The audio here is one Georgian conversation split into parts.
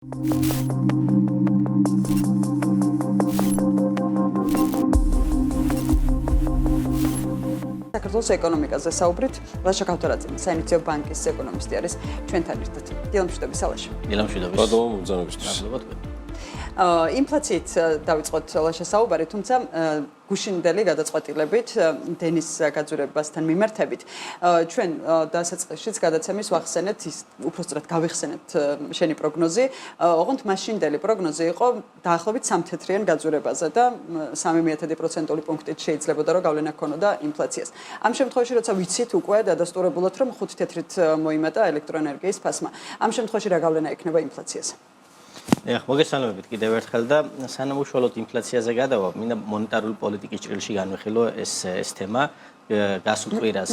საქართველოს ეკონომიკაზე საუბრით, ლაშა ქავთარაძე, საინიციატივო ბანკის ეკონომისტი არის ჩვენთან ერთად. დილამშვიდობის ლაშა. დილამშვიდობის. ბადო მოგზაურობისთვის. ინფლაციით დავიწყოთ ლაშა საუბარი, თუმცა გუშინდელი გადაწყვეტილებით დენის გაძვირებასთან მიმართებით ჩვენ დასაწყისშიც გადაცემის ვახსენეთ ის უпроსტად გავიხსენეთ შენი პროგნოზი. ოღონდ მაშინდელი პროგნოზი იყო დაახლოებით 3 თეთრიან გაძვირებაზე და 0.3% პუნქტით შეიძლებოდა რომ გავლენა ჰქონოდა ინფლაციას. ამ შემთხვევაში როცა ვიცით უკვე დადასტურებულად რომ 5 თეთრით მოიმატა ელექტროენერგიის ფასმა. ამ შემთხვევაში რა გავლენა ექნება ინფლაციაზე? მოგესალმებით კიდევ ერთხელ და სანამ უშუალოდ ინფლაციაზე გადავა, მინდა მონეტარული პოლიტიკის ჭრილში განვიხილო ეს თემა. გასულ კვირას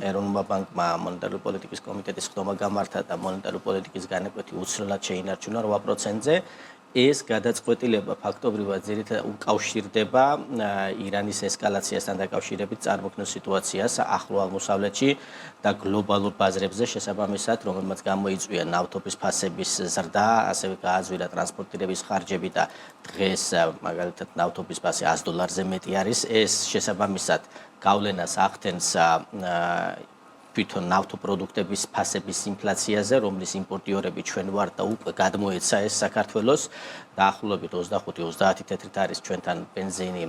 ეროვნულმა ბანკმა მონეტარული პოლიტიკის კომიტეტის ხდომა გამართა და მონეტარული პოლიტიკის განაკვეთი უცვლელად შეინარჩუნა 8%-ზე. ეს გადაწყვეტილება ფაქტობრივად ძირითადად უკავშირდება ირანის ესკალაციასთან დაკავშირებით წარმოქმნილ სიტუაციას ახლო აღმოსავლეთში და გლობალურ ბაზრებზე შესაბამისად, რომელმაც გამოიწვია ნავთობის ფასების ზრდა, ასევე გააზვირა ტრანსპორტირების ხარჯები და დღეს მაგალითად ნავთობის ფასი $100-ზე მეტი არის. ეს შესაბამისად გავლენას ახდენს თვითონ ნავთობპროდუქტების ფასების ინფლაციაზე, რომლის იმპორტიორები ჩვენ ვართ და უკვე გადმოეცა ეს საქართველოს. დაახლოებით 25-30 თეთრით არის ჩვენთან ბენზინი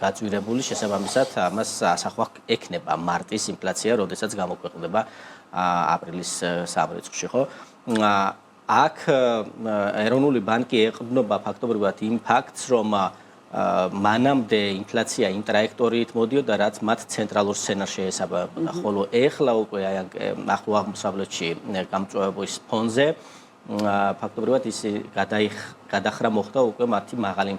გაწვირებული, შესაბამისად ამას ასახვა ექნება მარტის ინფლაცია, როდესაც გამოქვეყნდება აპრილის 3 რიცხვში, ხო? აქ ეროვნული ბანკი ეყრდნობა ფაქტობრივად იმ ფაქტს, რომ მანამდე ინფლაცია იმ ტრაექტორიით მოდიოდა, რაც მათ ცენტრალურ სცენარს შეესაბამებოდა, ხოლო ეხლა უკვე ახლო აღმოსავლეთში გამწვავების ფონზე ფაქტობრივად ის გადახრა მოხდა უკვე მათი მაღალი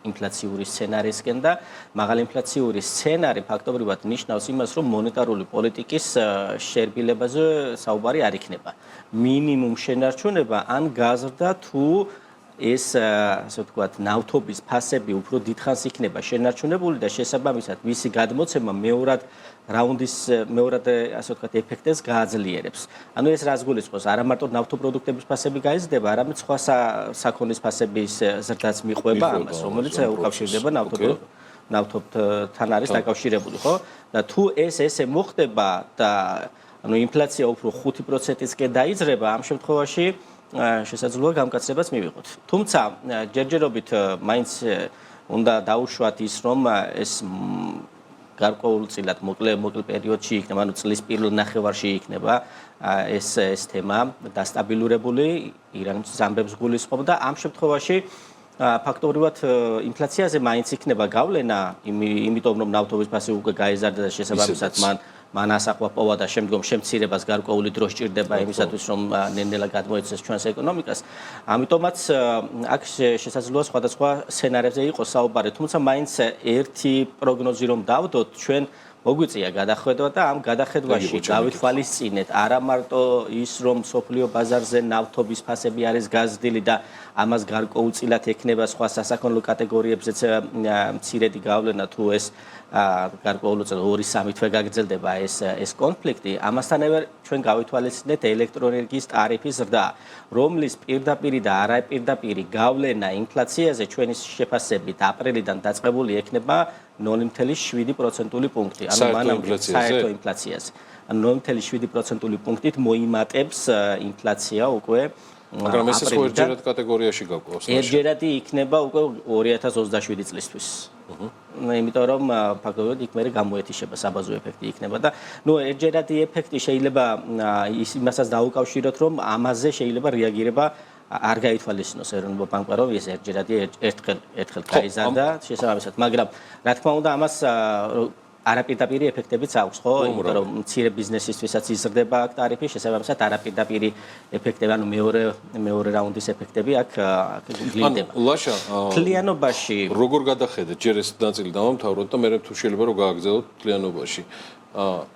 ინფლაციური სცენარისკენ და მაღალი ინფლაციური სცენარი ფაქტობრივად ნიშნავს იმას, რომ მონეტარული პოლიტიკის შერბილებაზე საუბარი არ იქნება. მინიმუმ შენარჩუნება ან გაზრდა თუ ეს ასე ვთქვათ, ნავთობის ფასები უფრო დიდხანს იქნება შენარჩუნებული და შესაბამისად მისი გადმოცემა მეორად რაუნდის მეორად ასე ვთქვათ ეფექტს გააძლიერებს. ანუ ეს რას გულისხმობს? არა მარტო ნავთობპროდუქტების ფასები გაიზრდება, არამედ სხვა საქონლის ფასების ზრდაც მიყვება ამას, რომელიც უკავშირდება ნავთობთან არის დაკავშირებული, ხო? და თუ ესე მოხდება და ანუ ინფლაცია უფრო 5%-ისკენ დაიძრება, ამ შემთხვევაში შესაძლოა გამკაცრებაც მივიღოთ. თუმცა ჯერჯერობით მაინც უნდა დაუშვათ ის, რომ ეს გარკვეულწილად მოკლე პერიოდში იქნება, ანუ წლის პირველ ნახევარში იქნება ეს თემა დასტაბილურებული, ირანის ზამბებს გულისხმობ და ამ შემთხვევაში ფაქტობრივად ინფლაციაზე მაინც იქნება გავლენა, იმიტომ რომ ნავთობის ფასი უკვე გაიზარდა და შესაბამისად მან ასახვა პოვა და შემდგომ შემცირებას გარკვეული დრო სჭირდება იმისათვის, რომ ნელ-ნელა გადმოეცეს ჩვენს ეკონომიკას. ამიტომაც აქ შესაძლოა სხვადასხვა სცენარებზე იყოს საუბარი, თუმცა მაინც ერთი პროგნოზი რომ დავდოთ, ჩვენ მოგვიწია გადახედვა და ამ გადახედვაში გავითვალისწინეთ არა მარტო ის, რომ სოფლიო ბაზარზე ნავთობის ფასები არის გაზრდილი და ამას გარკვეულწილად ექნება სხვა სასაქონლო კატეგორიებზეც მცირედი გავლენა თუ ეს გარკვეულწილად 2-3 თვე გაგრძელდება ეს კონფლიქტი, ამასთანავე ჩვენ გავითვალისწინეთ ელექტროენერგიის ტარიფის ზრდა, რომლის პირდაპირი და არაპირდაპირი გავლენა ინფლაციაზე ჩვენი შეფასებით აპრილიდან დაწყებული ექნება 0.7% პუნქტი, ანუ მანამდე საერთო ინფლაციაზე. ანუ 0.7% პუნქტით მოიმატებს ინფლაცია უკვე მაგრამ ეს ხო ერთჯერად კატეგორიაში გაგვყავს. ერთჯერადი იქნება უკვე 2027 წლისთვის. იმიტომ რომ ფაქტობრივად იქ მერე გამოეთიშება საბაზო ეფექტი იქნება და ერთჯერადი ეფექტი შეიძლება იმასაც დაუკავშიროთ, რომ ამაზე შეიძლება რეაგირება არ გაითვალისწინოს ეროვნულ ბანკმა, რომ ეს ერთჯერადი ერთხელ გაიზარდა შესაბამისად, მაგრამ რა თქმა უნდა ამას არაპირდაპირი ეფექტებიც აქვს, ხო? იმიტომ რომ მცირე ბიზნესისთვისაც იზრდება აქ ტარიფი, შესაბამისად არაპირდაპირი ეფექტები, ანუ მეორე რაუნდის ეფექტები აქ გლინდება. ანუ ლაშა, თლიანობაში როგორ გადახედეთ ჯერ ეს ნაწილი დავამთავროთ და მე თუ შეიძლება რომ გააგრძელოთ თლიანობაში.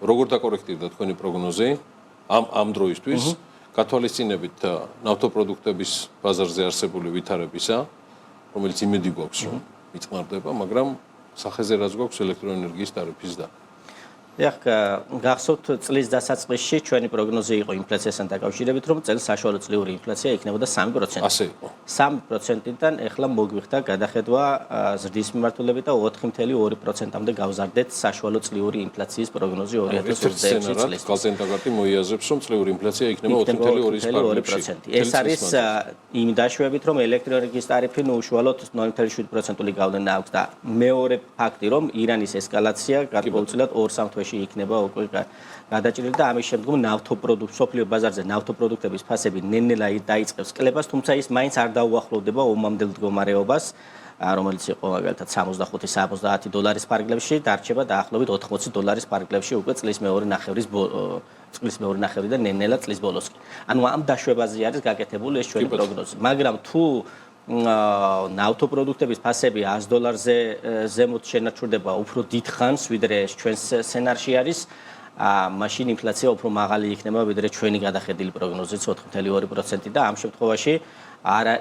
როგორ დაკორექტირდა თქვენი პროგნოზი ამ დროისთვის, გათვალისწინებით ნავთობპროდუქტების ბაზარზე არსებული ვითარებისა, რომელიც იმედი გვაქვს, რომ იწმარდება, მაგრამ სახეზე რაც გვაქვს ელექტროენერგიის ტარიფის და ეხ გახსოვთ წლის დასაწყისში ჩვენი პროგნოზი იყო ინფლაციასთან დაკავშირებით, რომ წელს საშუალო წლიური ინფლაცია იქნებოდა 3%. ასე იყო. 3%-დან ეხლა მოგვიხდა გადახედვა ზრდის მიმართულებით და 4.2%-მდე გავზარდეთ საშუალო წლიური ინფლაციის პროგნოზი 2026 წლის. გალტენდაგარტი მოიაზრებს, რომ წლიური ინფლაცია იქნება 4.2%. ეს არის იმ დაშვებით, რომ ელექტროენერგიის ტარიფი უშუალოდ 0.7%-ული გავლენა აქვს და მეორე ფაქტი, რომ ირანის ესკალაცია გარკვეულწილად 2-3 თვეში იქნება უკვე გადაჭრილი და ამის შემდგომ სოფლიო ბაზარზე ნავთობპროდუქტების ფასები ნელ-ნელა დაიწყებს კლებას, თუმცა ის მაინც არ დაუახლოვდება ომამდელ მდგომარეობას, რომელიც იყო მაგალითად $65-70 ფარგლებში, დარჩება დაახლოებით $80 ფარგლებში უკვე წლის მეორე ნახევრიდან ნელ-ნელა წლის ბოლოსკენ. ანუ ამ დაშვებაზე არის გაკეთებული ეს ჩვენი პროგნოზი. მაგრამ თუ ნავთობპროდუქტების ფასები $100-ზე ზემოთ შენარჩუნდება უფრო დიდ ხანს, ვიდრე ჩვენს სცენარში არის, მაშინ ინფლაცია უფრო მაღალი იქნება, ვიდრე ჩვენი გადახედილი პროგნოზით 4.2% და ამ შემთხვევაში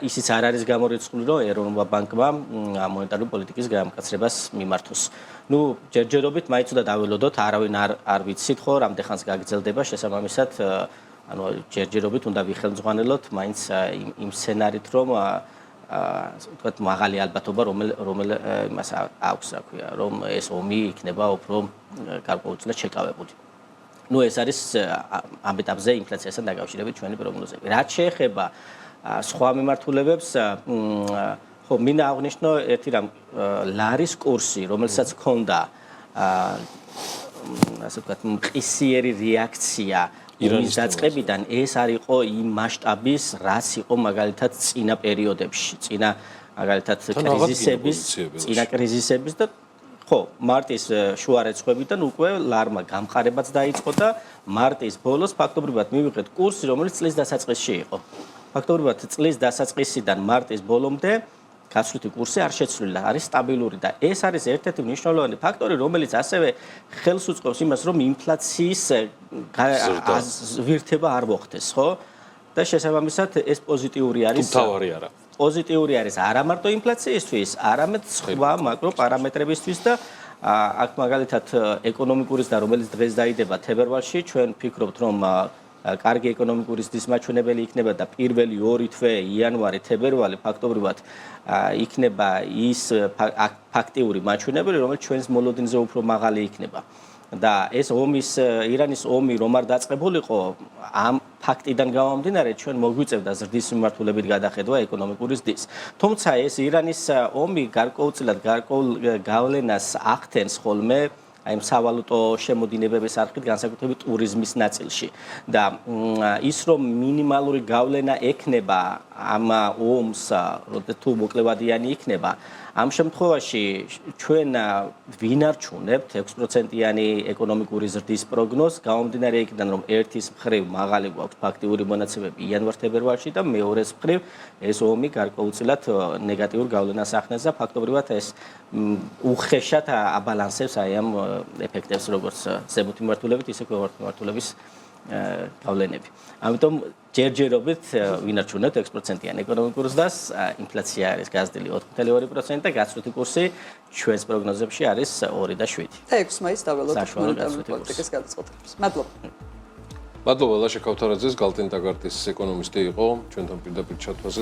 ისიც არ არის გამორიცხული, რომ ეროვნულმა ბანკმა მონეტარული პოლიტიკის გამკაცრებას მიმართოს. ნუ ჯერჯერობით მაინც უნდა დაველოდოთ, არავინ არ ვიცით ხო, რამდენ ხანს გაგრძელდება შესაბამისად, ანუ ჯერჯერობით უნდა ვიხელმძღვანელოთ მაინც იმ სცენარით, რომ ვთქვათ მაღალი ალბათობა იმას აქვს, რა ქვია, რომ ეს ომი იქნება უფრო გარკვეულწილად შეკავებული. ნუ ეს არის ამ ეტაპზე ინფლაციასთან დაკავშირებით ჩვენი პროგნოზები. რაც შეეხება სხვა მიმართულებებს, ხო, მინდა აღვნიშნო ერთი რამ, ლარის კურსი, რომელსაც ჰქონდა ასე ვთქვათ, მყისიერი რეაქცია ირანის დაწყებიდან, ეს არ იყო იმ მასშტაბის, რაც იყო მაგალითად წინა პერიოდებში, მაგალითად კრიზისების და ხო, მარტის შუა რიცხვებიდან უკვე ლარმა გამყარებაც დაიწყო და მარტის ბოლოს ფაქტობრივად მივიღეთ კურსი, რომელიც წლის დასაწყისში იყო. ფაქტობრივად წლის დასაწყისიდან მარტის ბოლომდე გაცვლითი კურსი არ შეცვლილა, არის სტაბილური და ეს არის ერთ-ერთი მნიშვნელოვანი ფაქტორი, რომელიც ასევე ხელს უწყობს იმას, რომ ინფლაციის ზვირთება არ მოხდეს, ხო? და შესაბამისად ეს პოზიტიური არის. თავარი არა. პოზიტიური არის არა მარტო ინფლაციისთვის, არამედ სხვა მაკროპარამეტრებისთვის და აქ მაგალითად ეკონომიკური ზრდა, რომელიც დღეს დაიდება თებერვალში, ჩვენ ფიქრობთ, რომ კარგი ეკონომიკური ზრდის მაჩვენებელი იქნება და პირველი 2 თვე იანვარი, თებერვალი ფაქტობრივად იქნება ის ფაქტიური მაჩვენებელი, რომელიც ჩვენს მოლოდინზე უფრო მაღალი იქნება. და ეს ირანის ომი რომ არ დაწყებულიყო, ამ ფაქტიდან გამომდინარე ჩვენ მოგვიწევდა ზრდის მიმართულებით გადახედვა ეკონომიკური ზრდის. თუმცა ეს ირანის ომი გარკვეულწილად გავლენას ახდენს ხოლმე აი სავალუტო შემოდინებების არხით, განსაკუთრებით ტურიზმის ნაწილში. და ის რომ მინიმალური გავლენა ექნება ამ ომს, თუ მოკლევადიანი იქნება, ამ შემთხვევაში ჩვენ ვინარჩუნებთ 6%-იანი ეკონომიკური ზრდის პროგნოზს, გამომდინარე იქიდან, რომ ერთის მხრივ მაღალი გვაქვს ფაქტიური მონაცემები იანვარ-თებერვალში და მეორეს მხრივ ეს ომი გარკვეულწილად ნეგატიურ გავლენას ახდენს და ფაქტობრივად ეს უხეშად აბალანსებს აი ამ ეფექტებს, როგორც ზემოთ მიმართულებით, ისე ქვემოთ მიმართულების გავლენები. ამიტომ ჯერჯერობით ვინარჩუნებთ 6%-იან ეკონომიკურ ზრდას, ინფლაცია არის გაზრდილი 4.2% და გაცვლითი კურსი ჩვენს პროგნოზებში არის 2.7. და 6 მაისს დაველოდოთ მონეტარული პოლიტიკის გადაწყვეტილებას. მადლობა. მადლობა ლაშა ქავთარაძეს, გალტენდაგარტის ეკონომისტი იყო ჩვენთან პირდაპირ ჩათვაზე.